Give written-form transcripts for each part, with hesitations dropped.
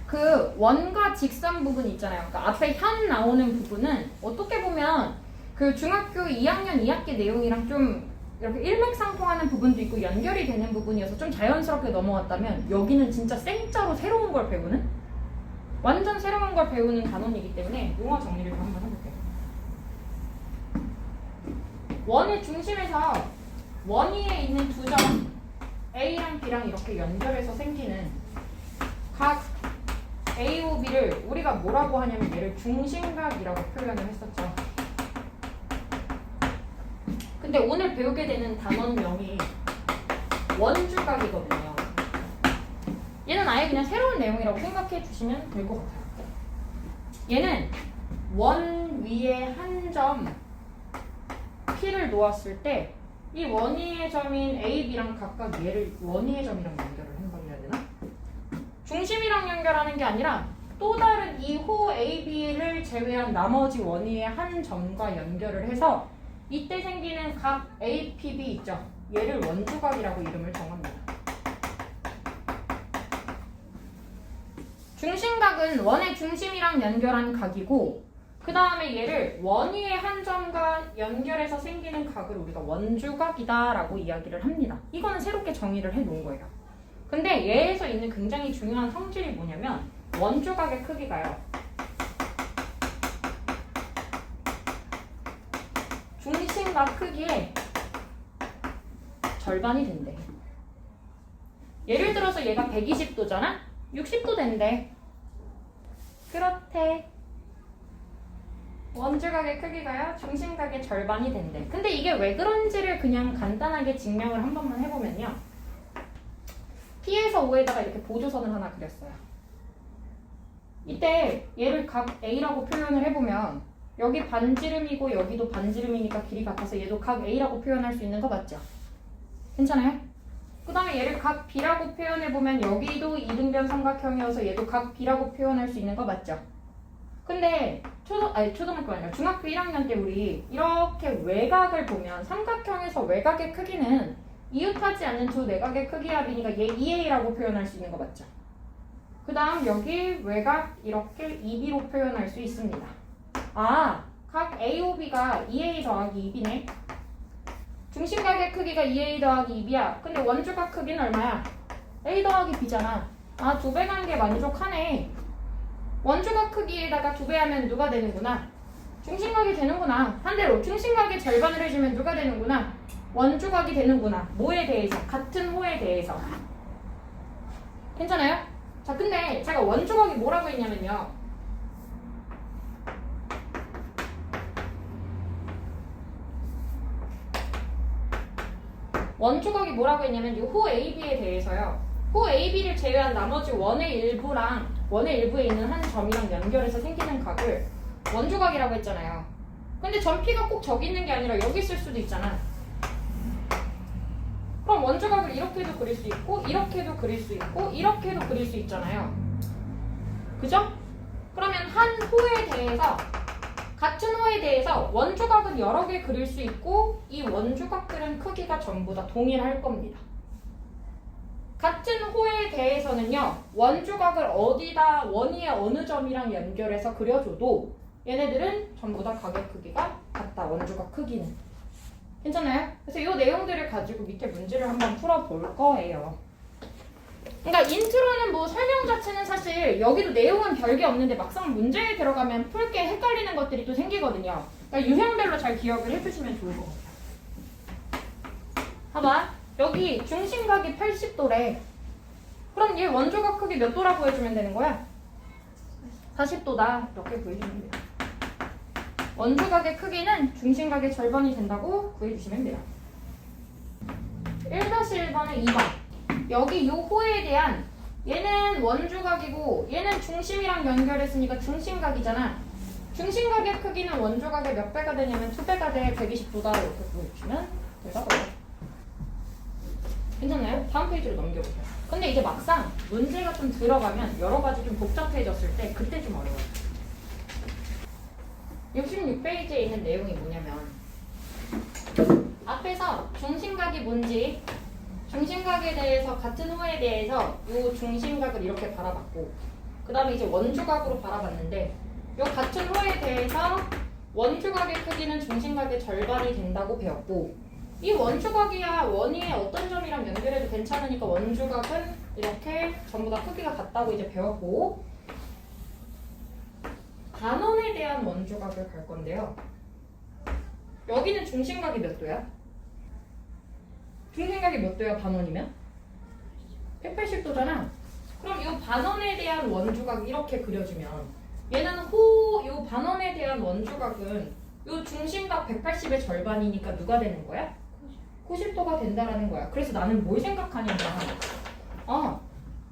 그 원과 직선 부분 있잖아요. 그러니까 앞에 현 나오는 부분은 어떻게 보면 그 중학교 2학년 2학기 내용이랑 좀 이렇게 일맥상통하는 부분도 있고 연결이 되는 부분이어서 좀 자연스럽게 넘어왔다면 여기는 진짜 생짜로 새로운 걸 배우는? 완전 새로운 걸 배우는 단원이기 때문에 용어 정리를 좀 한번 해볼게요. 원의 중심에서 원 위에 있는 두 점 A랑 B랑 이렇게 연결해서 생기는 각 A, B를 우리가 뭐라고 하냐면 얘를 중심각이라고 표현을 했었죠. 근데 오늘 배우게 되는 단원명이 원주각이거든요. 얘는 아예 그냥 새로운 내용이라고 생각해 주시면 될 것 같아요. 얘는 원 위에 한 점 P를 놓았을 때 이 원위의 점인 A, B랑 각각 얘를 원위의 점이랑 연결을 한다고 해야 되나? 중심이랑 연결하는 게 아니라 또 다른 이 호 A, B를 제외한 나머지 원위의 한 점과 연결을 해서 이때 생기는 각 A, P, B 있죠? 얘를 원주각이라고 이름을 정합니다. 중심각은 원의 중심이랑 연결한 각이고 그 다음에 얘를 원위의 한 점과 연결해서 생기는 각을 우리가 원주각이다 라고 이야기를 합니다. 이거는 새롭게 정의를 해놓은 거예요. 근데 얘에서 있는 굉장히 중요한 성질이 뭐냐면 원주각의 크기가요. 중심각 크기의 절반이 된대. 예를 들어서 얘가 120도잖아? 60도 된대. 그렇대. 원주각의 크기가요. 중심각의 절반이 된대. 근데 이게 왜 그런지를 그냥 간단하게 증명을 한 번만 해보면요. P에서 O에다가 이렇게 보조선을 하나 그렸어요. 이때 얘를 각 A라고 표현을 해보면 여기 반지름이고 여기도 반지름이니까 길이 같아서 얘도 각 A라고 표현할 수 있는 거 맞죠? 괜찮아요? 그 다음에 얘를 각 B라고 표현해보면 여기도 이등변 삼각형이어서 얘도 각 B라고 표현할 수 있는 거 맞죠? 근데 초등학교 아니라 중학교 1학년 때 우리 이렇게 외곽을 보면 삼각형에서 외곽의 크기는 이웃하지 않는 두 내각의 크기 합이니까 얘 2A라고 표현할 수 있는 거 맞죠? 그 다음 여기 외곽 이렇게 2B로 표현할 수 있습니다. 아, 각 AOB가 2A 더하기 2B네. 중심각의 크기가 2A 더하기 2B야. 근데 원주각 크기는 얼마야? A 더하기 B잖아. 아, 2배 관계 만족하네. 원주각 크기에다가 2배 하면 누가 되는구나? 중심각이 되는구나. 반대로 중심각의 절반을 해주면 누가 되는구나? 원주각이 되는구나. 뭐에 대해서? 같은 호에 대해서. 괜찮아요? 자, 근데 제가 원주각이 뭐라고 했냐면요. 원주각이 뭐라고 했냐면 이 호 AB에 대해서요. 호 AB를 제외한 나머지 원의 일부에 있는 한 점이랑 연결해서 생기는 각을 원주각이라고 했잖아요. 근데 점 P가 꼭 저기 있는 게 아니라 여기 있을 수도 있잖아. 그럼 원주각을 이렇게도 그릴 수 있고 이렇게도 그릴 수 있고 이렇게도 그릴 수 있잖아요. 그죠? 그러면 한 호에 대해서 같은 호에 대해서 원주각은 여러 개 그릴 수 있고 이 원주각들은 크기가 전부 다 동일할 겁니다. 같은 호에 대해서는요. 원주각을 어디다 원위의 어느 점이랑 연결해서 그려줘도 얘네들은 전부 다 각의 크기가 같다. 원주각 크기는. 괜찮아요? 그래서 이 내용들을 가지고 밑에 문제를 한번 풀어볼 거예요. 그러니까 인트로는 뭐 설명 자체는 사실 여기도 내용은 별게 없는데 막상 문제에 들어가면 풀게 헷갈리는 것들이 또 생기거든요. 그러니까 유형별로 잘 기억을 해주시면 좋을 것 같아요. 봐봐. 여기 중심각이 80도래. 그럼 얘 원주각 크기 몇 도라고 해주면 되는 거야? 40도다. 이렇게 구해주면 돼요. 원주각의 크기는 중심각의 절반이 된다고 구해주시면 돼요. 1-1번의 2번. 여기 요 호에 대한 얘는 원주각이고 얘는 중심이랑 연결했으니까 중심각이잖아. 중심각의 크기는 원주각의 몇 배가 되냐면 2배가 돼. 120도다. 이렇게 구해주시면 되고요. 괜찮나요? 다음 페이지로 넘겨보세요. 근데 이제 막상 문제가 좀 들어가면 여러 가지 좀 복잡해졌을 때 그때 좀 어려워요. 66페이지에 있는 내용이 뭐냐면 앞에서 중심각이 뭔지 중심각에 대해서 같은 호에 대해서 이 중심각을 이렇게 바라봤고 그 다음에 이제 원주각으로 바라봤는데 요 같은 호에 대해서 원주각의 크기는 중심각의 절반이 된다고 배웠고 이 원주각이야 원위의 어떤 점이랑 연결해도 괜찮으니까 원주각은 이렇게 전부 다 크기가 같다고 이제 배웠고 반원에 대한 원주각을 갈 건데요. 여기는 중심각이 몇 도야? 중심각이 몇 도야 반원이면? 180도잖아. 그럼 이 반원에 대한 원주각 이렇게 그려주면 얘는 요 반원에 대한 원주각은 요 중심각 180의 절반이니까 누가 되는 거야? 90도가 된다라는 거야. 그래서 나는 뭘 생각하냐면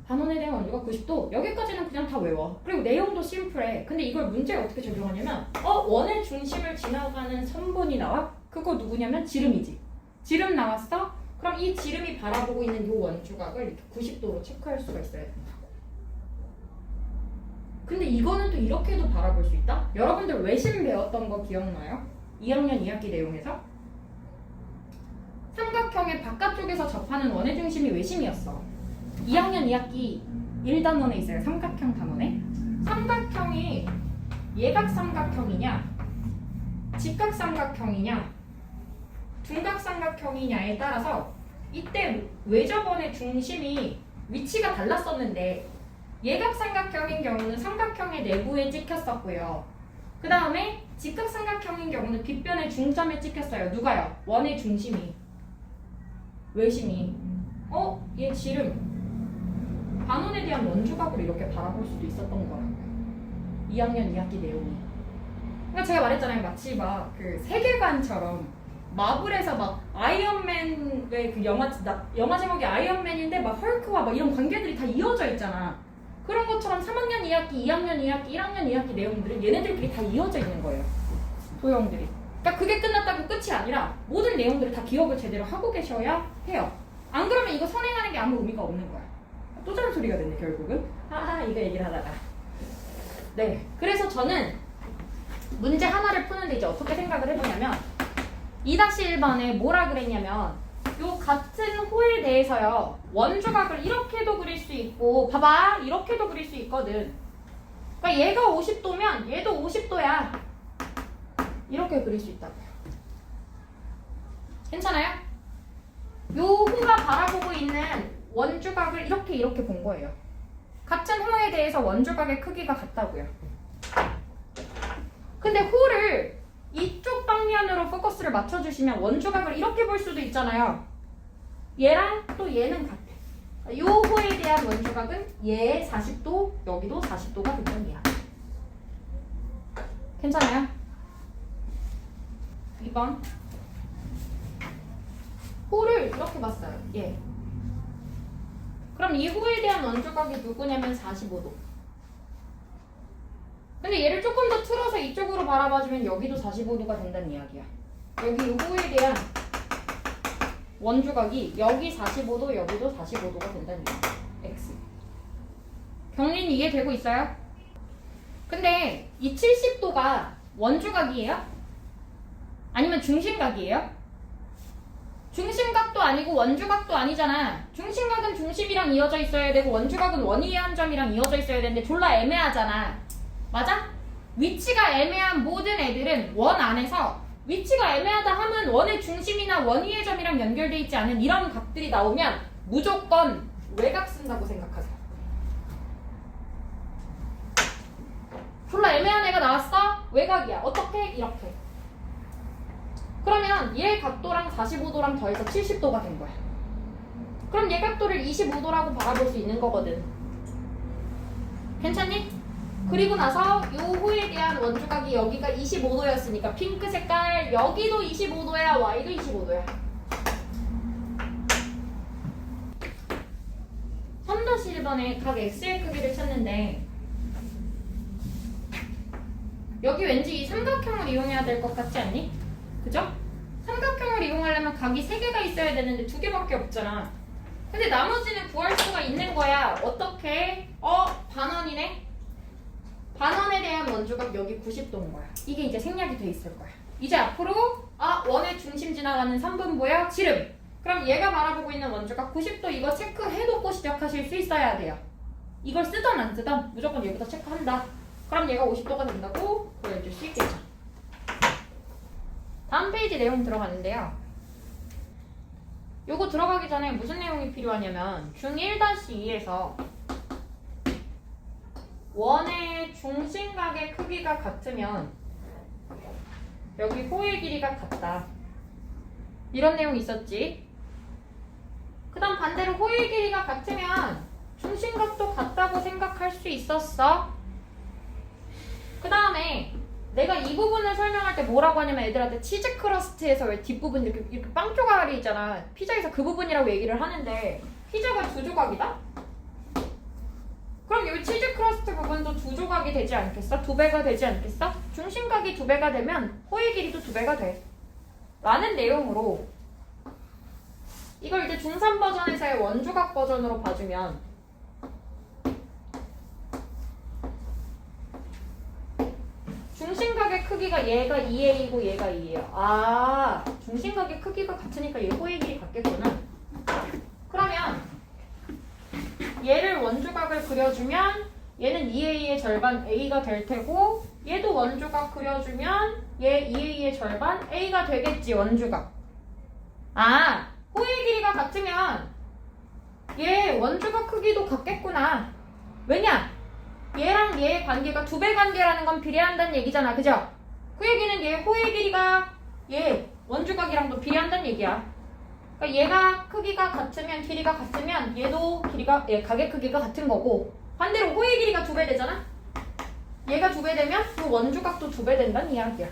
반원에 대한 원주각 90도 여기까지는 그냥 다 외워. 그리고 내용도 심플해. 근데 이걸 문제에 어떻게 적용하냐면 원의 중심을 지나가는 선분이 나와? 그거 누구냐면 지름이지. 지름 나왔어? 그럼 이 지름이 바라보고 있는 이 원주각을 이렇게 90도로 체크할 수가 있어야 된다고. 근데 이거는 또 이렇게도 바라볼 수 있다? 여러분들 외심 배웠던 거 기억나요? 2학년 2학기 내용에서? 삼각형의 바깥쪽에서 접하는 원의 중심이 외심이었어. 2학년 2학기 1단원에 있어요. 삼각형 단원에. 삼각형이 예각삼각형이냐 직각삼각형이냐 둔각삼각형이냐에 따라서 이때 외접원의 중심이 위치가 달랐었는데 예각삼각형인 경우는 삼각형의 내부에 찍혔었고요. 그 다음에 직각삼각형인 경우는 빗변의 중점에 찍혔어요. 누가요? 원의 중심이. 외심이. 얘 지름. 반원에 대한 원주각으로 이렇게 바라볼 수도 있었던 거라고요. 2학년 2학기 내용이. 그러니까 제가 말했잖아요. 마치 막 그 세계관처럼 마블에서 막 아이언맨의 그 영화 제목이 아이언맨인데 막 헐크와 막 이런 관계들이 다 이어져 있잖아. 그런 것처럼 3학년 2학기, 2학년 2학기, 1학년 2학기 내용들은 얘네들끼리 다 이어져 있는 거예요. 도형들이. 그러니까 그게 끝났다고 끝이 아니라 모든 내용들을 다 기억을 제대로 하고 계셔야 해요. 안 그러면 이거 선행하는 게 아무 의미가 없는 거야. 또 잔소리가 됐네 결국은. 이거 얘기를 하다가. 네. 그래서 저는 문제 하나를 푸는데 이제 어떻게 생각을 해보냐면 2-1번에 뭐라 그랬냐면 요 같은 호에 대해서요 원주각을 이렇게도 그릴 수 있고 봐봐 이렇게도 그릴 수 있거든. 그러니까 얘가 50도면 얘도 50도야. 이렇게 그릴 수 있다고요. 괜찮아요? 요 호가 바라보고 있는 원주각을 이렇게 본 거예요. 같은 호에 대해서 원주각의 크기가 같다고요. 근데 호를 이쪽 방면으로 포커스를 맞춰주시면 원주각을 이렇게 볼 수도 있잖아요. 얘랑 또 얘는 같아. 요 호에 대한 원주각은 얘 40도, 여기도 40도가 된다는 이야. 괜찮아요? 2번. 호를 이렇게 봤어요. 예. 그럼 이 호에 대한 원주각이 누구냐면 45도. 근데 얘를 조금 더 틀어서 이쪽으로 바라봐주면 여기도 45도가 된다는 이야기야. 여기 이 호에 대한 원주각이 여기 45도, 여기도 45도가 된다는 이야기야. X. 경리는 이해되고 있어요? 근데 이 70도가 원주각이에요? 아니면 중심각이에요? 중심각도 아니고 원주각도 아니잖아. 중심각은 중심이랑 이어져 있어야 되고 원주각은 원위의 한 점이랑 이어져 있어야 되는데 졸라 애매하잖아. 맞아? 위치가 애매한 모든 애들은 원 안에서 위치가 애매하다 하면 원의 중심이나 원위의 점이랑 연결돼 있지 않은 이런 각들이 나오면 무조건 외곽 쓴다고 생각하세요. 졸라 애매한 애가 나왔어? 외곽이야. 어떻게? 이렇게. 그러면 얘 각도랑 45도랑 더해서 70도가 된 거야. 그럼 얘 각도를 25도라고 바라볼 수 있는 거거든. 괜찮니? 그리고 나서 요 호에 대한 원주각이 여기가 25도였으니까 핑크 색깔 여기도 25도야, Y도 25도야. 3-1번에 각 X의 크기를 찾는데 여기 왠지 이 삼각형을 이용해야 될 것 같지 않니? 그죠? 삼각형을 이용하려면 각이 3개가 있어야 되는데 2개밖에 없잖아. 근데 나머지는 구할 수가 있는 거야. 어떻게? 반원이네? 반원에 대한 원주각 여기 90도인 거야. 이게 이제 생략이 돼 있을 거야. 이제 앞으로 원의 중심 지나가는 3분보야 지름. 그럼 얘가 바라보고 있는 원주각 90도 이거 체크해놓고 시작하실 수 있어야 돼요. 이걸 쓰던 안 쓰던 무조건 여기다 체크한다. 그럼 얘가 50도가 된다고 보여줄 수 있겠죠. 다음 페이지 내용 들어가는데요. 요거 들어가기 전에 무슨 내용이 필요하냐면 중1-2에서 원의 중심각의 크기가 같으면 여기 호의 길이가 같다. 이런 내용이 있었지. 그 다음 반대로 호의 길이가 같으면 중심각도 같다고 생각할 수 있었어. 그 다음에 내가 이 부분을 설명할 때 뭐라고 하냐면 애들한테 치즈 크러스트에서 왜 뒷부분 이렇게 빵 조각이 있잖아. 피자에서 그 부분이라고 얘기를 하는데 피자가 2조각이다? 그럼 여기 치즈 크러스트 부분도 2조각이 되지 않겠어? 2배가 되지 않겠어? 중심각이 2배가 되면 호의 길이도 2배가 돼. 라는 내용으로 이걸 이제 중3 버전에서의 원조각 버전으로 봐주면 중심각의 크기가 얘가 2a이고 얘가 2예요. 아, 중심각의 크기가 같으니까 얘 호의 길이 같겠구나. 그러면 얘를 원조각을 그려주면 얘는 2a의 절반 a가 될 테고 얘도 원조각 그려주면 얘 2a의 절반 a가 되겠지. 원조각. 아, 호의 길이가 같으면 얘 원조각 크기도 같겠구나. 왜냐? 얘랑 얘의 관계가 2배 관계라는 건 비례한다는 얘기잖아. 그죠? 그 얘기는 얘 호의 길이가 얘 원조각이랑도 비례한다는 얘기야. 그러니까 얘가 크기가 같으면 길이가 같으면 얘도 길이가 얘 각의 크기가 같은 거고 반대로 호의 길이가 2배 되잖아. 얘가 2배 되면 그 원조각도 2배 된다는 이야기야.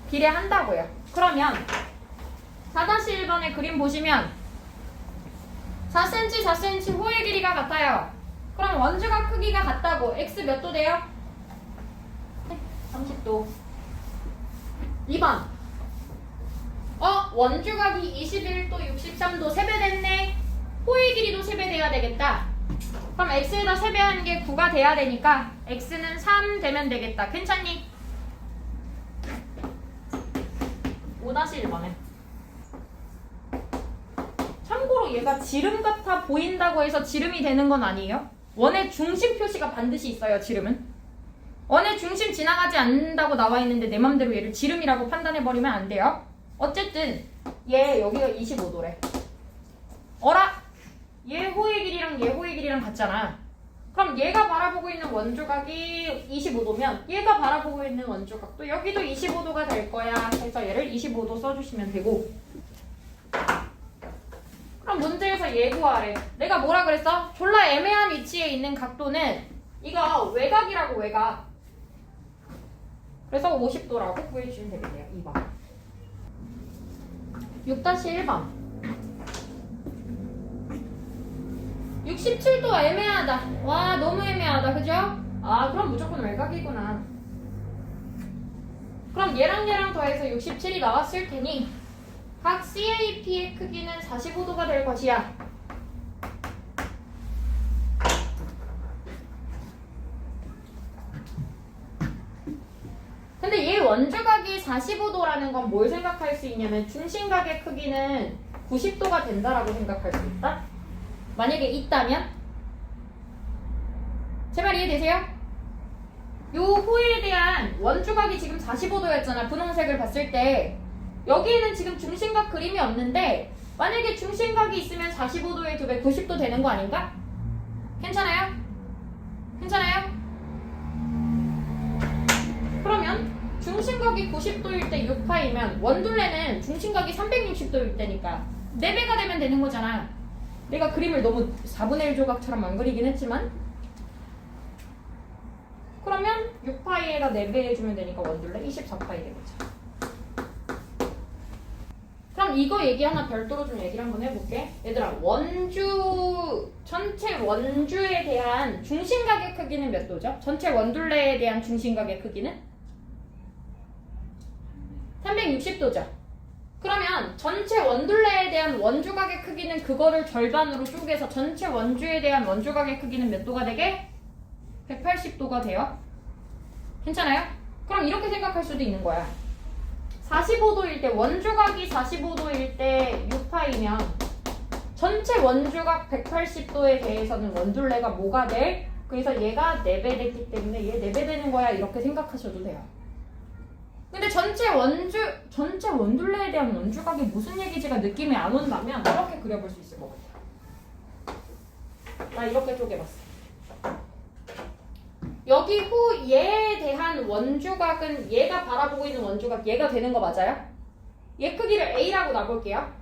비례한다고요. 그러면 4-1번의 그림 보시면 4cm, 4cm 호의 길이가 같아요. 그럼 원조각 크기가 같다고. x 몇 도 돼요? 30도. 2번. 원조각이 21도, 63도 3배 됐네. 호의 길이도 3배 돼야 되겠다. 그럼 x에다 3배 하는 게 9가 돼야 되니까 x는 3 되면 되겠다. 괜찮니? 5-1번에. 참고로 얘가 지름 같아 보인다고 해서 지름이 되는 건 아니에요. 원의 중심 표시가 반드시 있어요. 지름은. 원의 중심 지나가지 않는다고 나와 있는데 내 맘대로 얘를 지름이라고 판단해버리면 안 돼요. 어쨌든 얘 여기가 25도래. 어라? 얘 호의 길이랑 얘 호의 길이랑 같잖아. 그럼 얘가 바라보고 있는 원조각이 25도면 얘가 바라보고 있는 원조각도 여기도 25도가 될 거야. 그래서 얘를 25도 써주시면 되고 그럼 문제에서 얘 구하래. 내가 뭐라 그랬어? 졸라 애매한 위치에 있는 각도는 이거 외곽이라고. 외곽. 그래서 50도라고 구해주시면 되겠네요. 2번. 6-1번. 67도 애매하다. 와, 너무 애매하다. 그죠? 아, 그럼 무조건 외곽이구나. 그럼 얘랑 더해서 67이 나왔을 테니 각 CAP의 크기는 45도가 될 것이야. 근데 얘 원조각이 45도라는 건 뭘 생각할 수 있냐면 중심각의 크기는 90도가 된다라고 생각할 수 있다. 만약에 있다면 제 말 이해되세요? 요 호에 대한 원조각이 지금 45도였잖아. 분홍색을 봤을 때 여기에는 지금 중심각 그림이 없는데 만약에 중심각이 있으면 45도의 2배 90도 되는 거 아닌가? 괜찮아요? 괜찮아요? 그러면 중심각이 90도일 때 6파이면 원둘레는 중심각이 360도일 때니까 4배가 되면 되는 거잖아. 내가 그림을 너무 4분의 1 조각처럼 안 그리긴 했지만 그러면 6파이에다 4배 해주면 되니까 원둘레 24파이 되겠죠. 그럼 이거 얘기 하나 별도로 좀 얘기를 한번 해볼게. 얘들아, 전체 원주에 대한 중심각의 크기는 몇 도죠? 전체 원둘레에 대한 중심각의 크기는? 360도죠. 그러면 전체 원둘레에 대한 원조각의 크기는 그거를 절반으로 쪼개서 전체 원주에 대한 원조각의 크기는 몇 도가 되게? 180도가 돼요. 괜찮아요? 그럼 이렇게 생각할 수도 있는 거야. 45도일 때 원조각이 45도일 때 6파이면 전체 원조각 180도에 대해서는 원둘레가 뭐가 돼? 그래서 얘가 4배 됐기 때문에 얘 4배 되는 거야 이렇게 생각하셔도 돼요. 근데 전체 원둘레에 대한 원주각이 무슨 얘기지가 느낌이 안 온다면 이렇게 그려볼 수 있을 것 같아요. 나 이렇게 쪼개봤어. 여기 후 얘에 대한 원주각은 얘가 바라보고 있는 원주각 얘가 되는 거 맞아요? 얘 크기를 A라고 놔볼게요.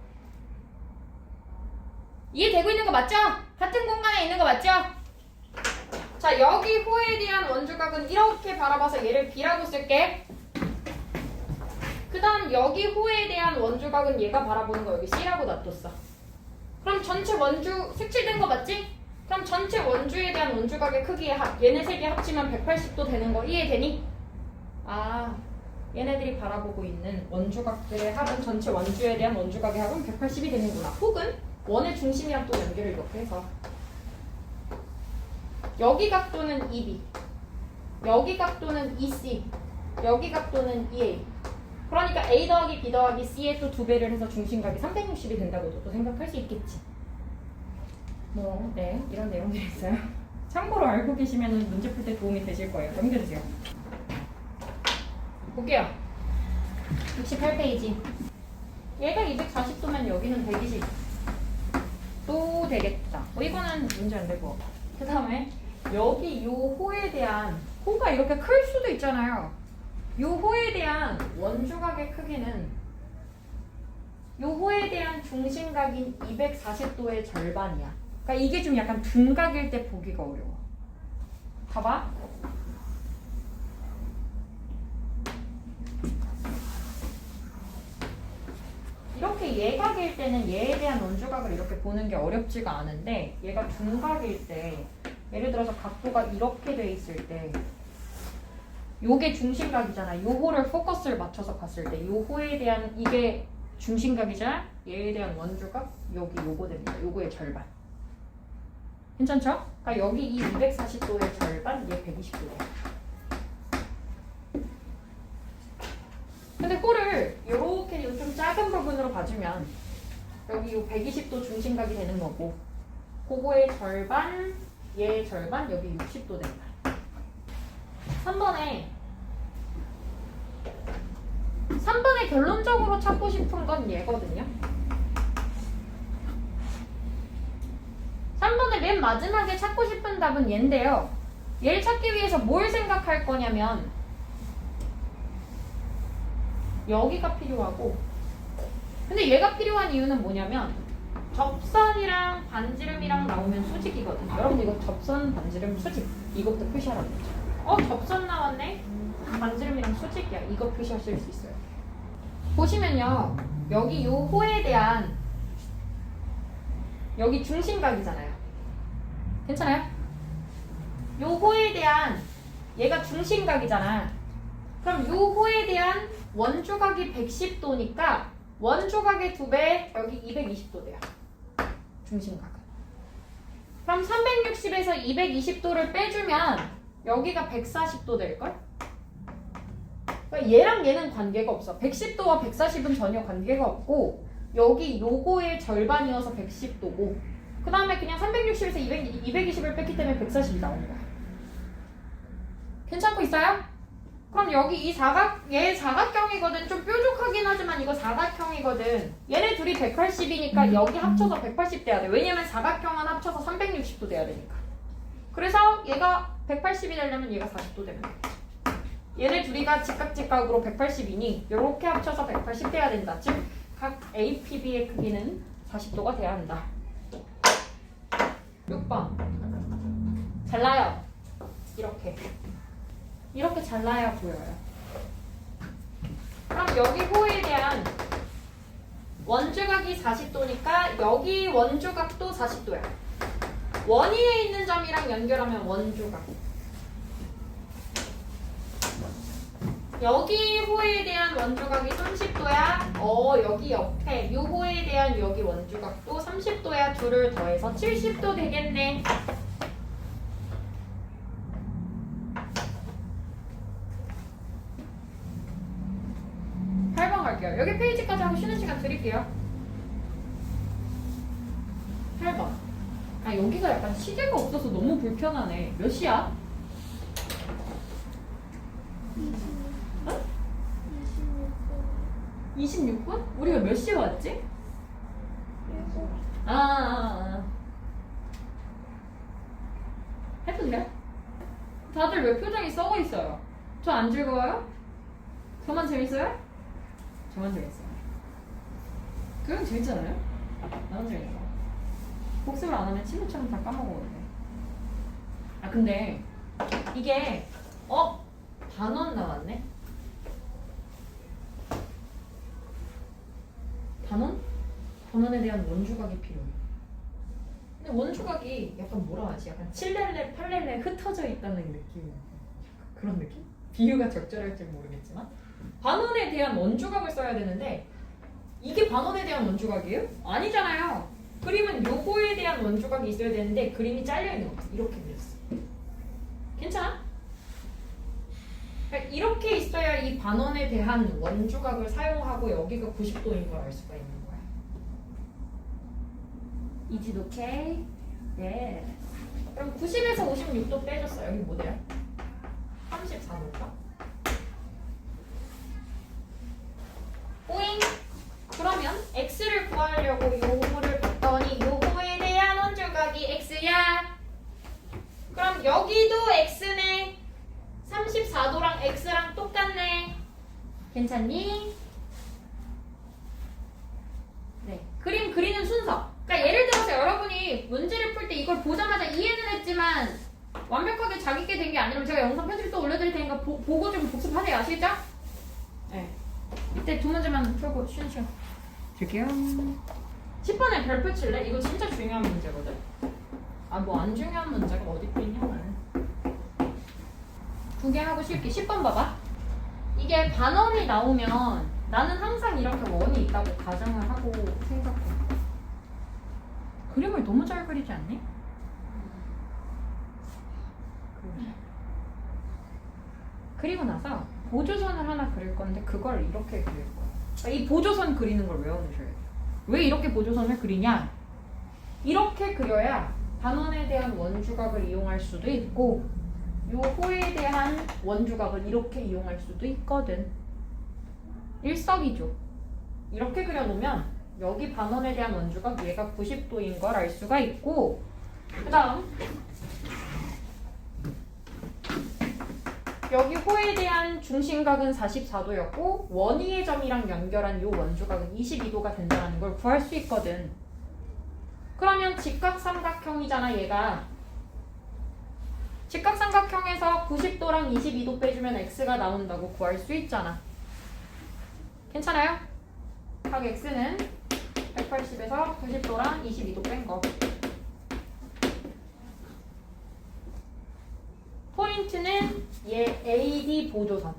이해되고 있는 거 맞죠? 같은 공간에 있는 거 맞죠? 자, 여기 호에 대한 원주각은 이렇게 바라봐서 얘를 B라고 쓸게. 그 다음 여기 호에 대한 원주각은 얘가 바라보는 거 여기 C라고 놔뒀어. 그럼 전체 원주 색칠된 거 맞지? 그럼 전체 원주에 대한 원주각의 크기의 합, 얘네 세 개 합치면 180도 되는 거 이해되니? 아, 얘네들이 바라보고 있는 원주각들의 합은 전체 원주에 대한 원주각의 합은 180이 되는구나. 혹은 원의 중심이랑 또 연결을 이렇게 해서 여기 각도는 EB, 여기 각도는 EC, 여기 각도는 EA. 그러니까 A 더하기 B 더하기 C에 또 2배를 해서 중심각이 360이 된다고도 또 생각할 수 있겠지. 뭐, 네, 이런 내용들이 있어요. 참고로 알고 계시면 문제 풀 때 도움이 되실 거예요. 넘겨주세요. 볼게요. 68페이지. 얘가 240도면 여기는 120. 또 되겠다. 이거는 문제 안 되고. 그 다음에 여기 요 호에 대한, 호가 이렇게 클 수도 있잖아요. 요 호에 대한 원주각의 크기는 요 호에 대한 중심각인 240도의 절반이야. 그러니까 이게 좀 약간 둔각일 때 보기가 어려워. 봐봐. 이렇게 예각일 때는 얘에 대한 원주각을 이렇게 보는 게 어렵지가 않은데 얘가 둔각일 때 예를 들어서 각도가 이렇게 돼 있을 때 요게 중심각이잖아. 요호를 포커스를 맞춰서 봤을 때 요호에 대한 이게 중심각이잖아. 얘에 대한 원주각 여기 요거 됩니다. 요거의 절반. 괜찮죠? 그러니까 여기 이 240도의 절반, 얘 120도예요. 근데 호를 이렇게 좀 작은 부분으로 봐주면 여기 요 120도 중심각이 되는 거고 그거의 절반, 얘의 절반, 여기 60도 됩니다. 3번에 결론적으로 찾고 싶은 건 얘거든요. 3번에 맨 마지막에 찾고 싶은 답은 얘인데요. 얘를 찾기 위해서 뭘 생각할 거냐면 여기가 필요하고 근데 얘가 필요한 이유는 뭐냐면 접선이랑 반지름이랑 나오면 수직이거든요. 여러분 이거 접선, 반지름, 수직 이것도 표시하라고 했죠. 접선 나왔네? 반지름이랑 수직이야. 이거 표시하실 수 있어요. 보시면요. 여기 요 호에 대한 여기 중심각이잖아요. 괜찮아요? 요 호에 대한 얘가 중심각이잖아. 그럼 요 호에 대한 원주각이 110도니까 원주각의 2배 여기 220도 돼요. 중심각은. 그럼 360에서 220도를 빼주면 여기가 140도 될걸? 그러니까 얘랑 얘는 관계가 없어. 110도와 140은 전혀 관계가 없고 여기 요거의 절반이어서 110도고 그 다음에 그냥 360에서 220을 뺐기 때문에 140이 나오는 거야. 괜찮고 있어요? 그럼 여기 이 얘 사각형이거든. 좀 뾰족하긴 하지만 이거 사각형이거든. 얘네 둘이 180이니까 여기 합쳐서 180 돼야 돼. 왜냐면 사각형은 합쳐서 360도 돼야 되니까. 그래서 얘가 180이 되려면 얘가 40도 되면 돼. 얘네 둘이가 직각으로 180이니 이렇게 합쳐서 180 돼야 된다. 즉 각 APB의 크기는 40도가 돼야 한다. 6번 잘라요. 이렇게 잘라야 보여요. 그럼 여기 호에 대한 원주각이 40도니까 여기 원주각도 40도야. 원위에 있는 점이랑 연결하면 원주각. 여기 호에 대한 원주각이 30도야. 여기 옆에 이 호에 대한 여기 원주각도 30도야. 둘을 더해서 70도 되겠네. 8번 갈게요. 여기 페이지까지 하고 쉬는 시간 드릴게요. 8번. 아 여기가 약간 시계가 없어서 너무 불편하네. 몇 시야? 26분? 우리가 몇 시에 왔지? 해볼래? 다들 왜 표정이 썩어 있어요? 저 안 즐거워요? 저만 재밌어요? 저만 재밌어요. 그럼 재밌잖아요? 나만 재밌어. 복습을 안 하면 친구처럼 다 까먹어오는데. 아 근데 이게 단원 나왔네? 단원? 단원에 대한 원주각이 필요해. 근데 원주각이 약간 뭐라 하지? 약간 7렐레, 8렐레 흩어져 있다는 느낌. 그런 느낌? 비유가 적절할지 모르겠지만 반원에 대한 원주각을 써야 되는데 이게 반원에 대한 원주각이에요? 아니잖아요. 그림은 요거에 대한 원주각이 있어야 되는데 그림이 잘려있는 거 이렇게 그렸어. 괜찮아? 그러니까 이렇게 있어야 이 반원에 대한 원주각을 사용하고 여기가 90도인 걸 알 수가 있는 거야. 이지도 오케이? 예. 그럼 90에서 56도 빼줬어. 여기 뭐 돼요? 34도인가? 오잉! 그러면 x를 구하려고 요 호를 봤더니 요 호에 대한 원주각이 x야. 그럼 여기도 x네. 34도랑 x랑 똑같네. 괜찮니? 네. 그림 그리는 순서. 그러니까 예를 들어서 여러분이 문제를 풀 때 이걸 보자마자 이해는 했지만 완벽하게 자기게 된 게 아니라면 제가 영상 편집 또 올려드릴 테니까 보고 좀 복습하세요. 아시겠죠? 네. 이때 두 문제만 풀고 쉬는 시간 줄게요. 10번에 별표 칠래? 이거 진짜 중요한 문제거든? 아 뭐 안 중요한 문제가 어디 또 있냐 나는. 두 개 하고 쉴게. 10번 봐봐. 이게 반원이 나오면 나는 항상 이렇게 원이 있다고 가정을 하고 생각해. 그림을 너무 잘 그리지 않니? 그리고 나서 보조선을 하나 그릴 건데 그걸 이렇게 그릴 거야. 그러니까 이 보조선 그리는 걸 외워놓으셔야 돼요. 왜 이렇게 보조선을 그리냐? 이렇게 그려야 반원에 대한 원주각을 이용할 수도 있고 요 호에 대한 원주각을 이렇게 이용할 수도 있거든. 일석이조. 이렇게 그려놓으면 여기 반원에 대한 원주각 얘가 90도인 걸 알 수가 있고 그 다음 여기 호에 대한 중심각은 44도였고 원위의 점이랑 연결한 요 원주각은 22도가 된다는 걸 구할 수 있거든. 그러면 직각삼각형이잖아 얘가. 직각삼각형에서 90도랑 22도 빼주면 x가 나온다고 구할 수 있잖아. 괜찮아요? 각 x는 180에서 90도랑 22도 뺀 거. 포인트는 얘 AD 보조선.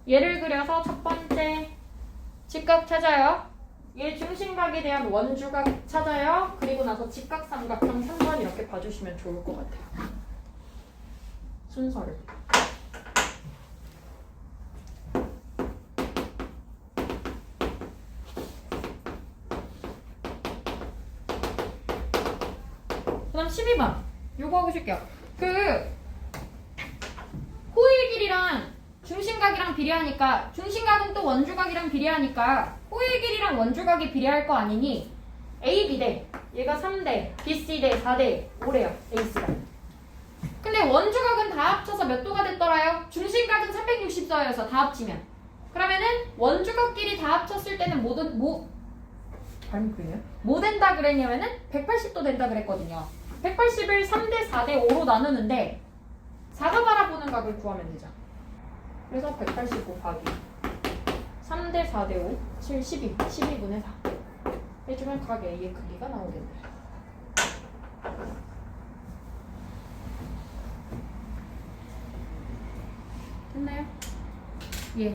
얘를 그려서 첫 번째 직각 찾아요. 얘 중심각에 대한 원주각 찾아요. 그리고 나서 직각삼각형 3번 이렇게 봐주시면 좋을 것 같아요. 순서를. 그 다음 12번. 요거 하고 싶게요. 호의 길이랑 중심각이랑 비례하니까 중심각은 또 원주각이랑 비례하니까 호의 길이랑 원주각이 비례할 거 아니니 A, B 대 얘가 3대 B, C 대 4대 5래요. A씨가. 근데 원주각은 다 합쳐서 몇 도가 됐더라요? 중심각은 360도여서 다 합치면 그러면은 원주각끼리 다 합쳤을 때는 발음 그래요? 뭐 된다 그랬냐면은 180도 된다 그랬거든요. 180을 3대 4대 5로 나누는데 4가 바라보는 각을 구하면 되죠. 그래서 180 곱하기 3대 4대 5, 7, 12, 12분의 4 해주면 각 A의 크기가 나오겠네. 됐나요?